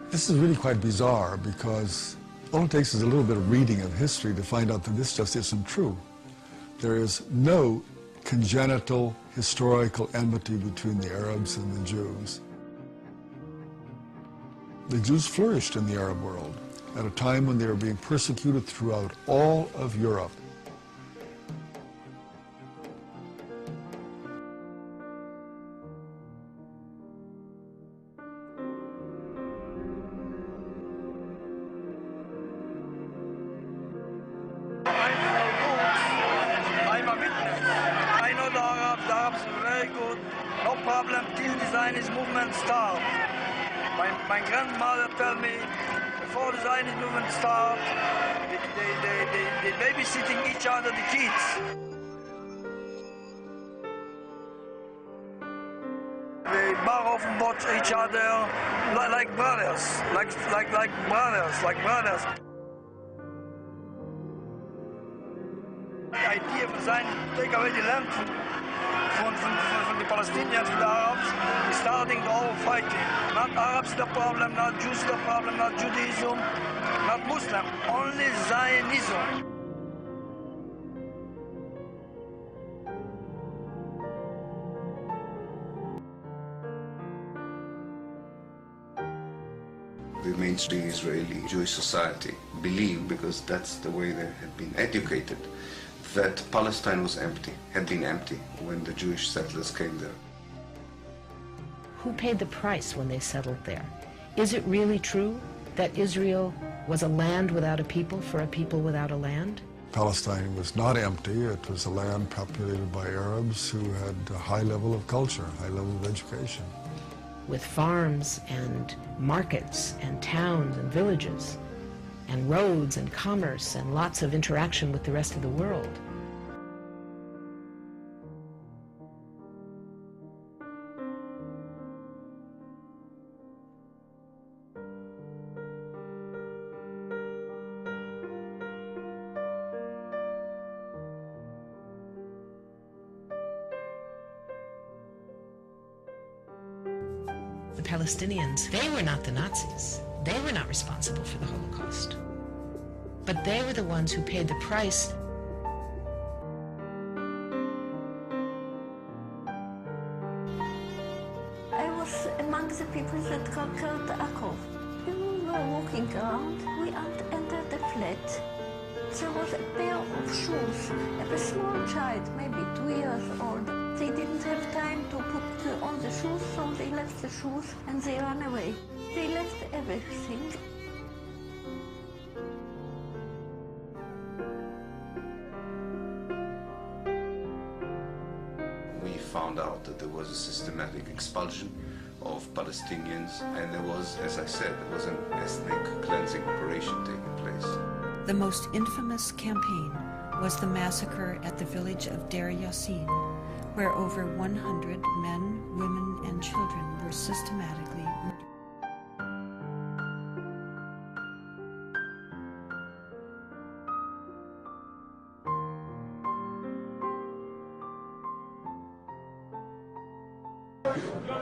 This is really quite bizarre because all it takes is a little bit of reading of history to find out that this just isn't true. There is no congenital historical enmity between the Arabs and the Jews. The Jews flourished in the Arab world at a time when they were being persecuted throughout all of Europe. I'm a witness. I know the Arabs are very good. No problem till the Zionist movement start. My grandmother tell me before the Zionist movement start, they babysitting each other, the kids. They bar often watch each other like brothers, like brothers. The idea of Zion to take away the land from the Palestinians, from the Arabs, is starting the whole fighting. Not Arabs the problem, not Jews the problem, not Judaism, not Muslim, only Zionism. The mainstream Israeli Jewish society believed, because that's the way they had been educated, that Palestine was empty, had been empty when the Jewish settlers came there. Who paid the price when they settled there? Is it really true that Israel was a land without a people for a people without a land? Palestine was not empty. It was a land populated by Arabs who had a high level of culture, high level of education. With farms and markets and towns and villages and roads and commerce and lots of interaction with the rest of the world. The Palestinians, they were not the Nazis. They were not responsible for the Holocaust. But they were the ones who paid the price. I was among the people that conquered Akov. People were walking around. We entered the flat. There was a pair of shoes of a small child, maybe 2 years old. They didn't have time to put on the shoes, so they left the shoes and they ran away. They left everything. We found out that there was a systematic expulsion of Palestinians, and there was, as I said, there was an ethnic cleansing operation taking place. The most infamous campaign was the massacre at the village of Deir Yassin, where over 100 men, women, and children were systematically murdered.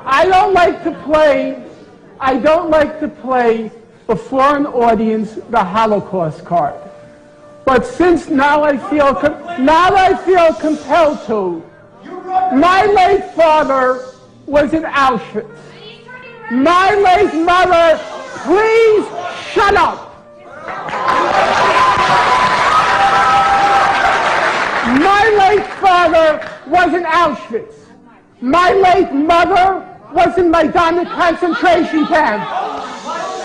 I don't like to play before an audience the Holocaust card. But since now I feel compelled to. My late father was in Auschwitz. My late mother, please shut up. My late father was in Auschwitz. My late mother was in Maidanek concentration camp.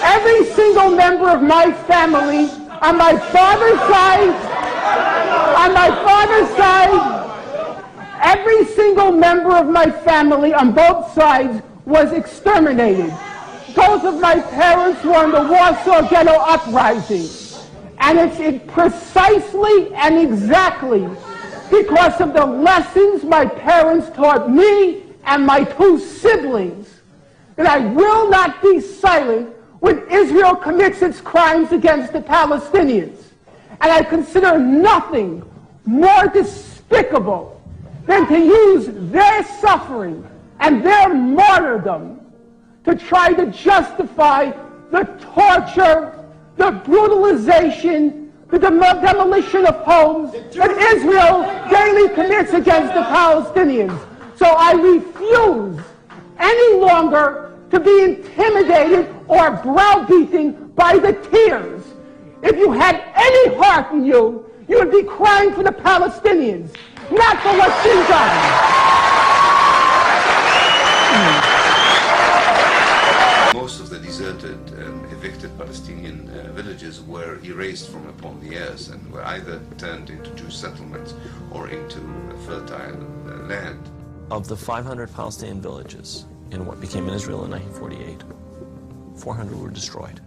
Every single member of my family, on my father's side, every single member of my family on both sides was exterminated. Both of my parents were in the Warsaw Ghetto Uprising. And it's precisely and exactly because of the lessons my parents taught me and my two siblings that I will not be silent when Israel commits its crimes against the Palestinians. And I consider nothing more despicable than to use their suffering and their martyrdom to try to justify the torture, the brutalization, the demolition of homes that Israel daily commits against the Palestinians. So I refuse any longer to be intimidated or browbeaten by the tears. If you had any heart in you, you would be crying for the Palestinians, not for what's been done. Most of the deserted and evicted Palestinian villages were erased from upon the earth and were either turned into Jewish settlements or into fertile land. Of the 500 Palestinian villages in what became Israel in 1948, 400 were destroyed.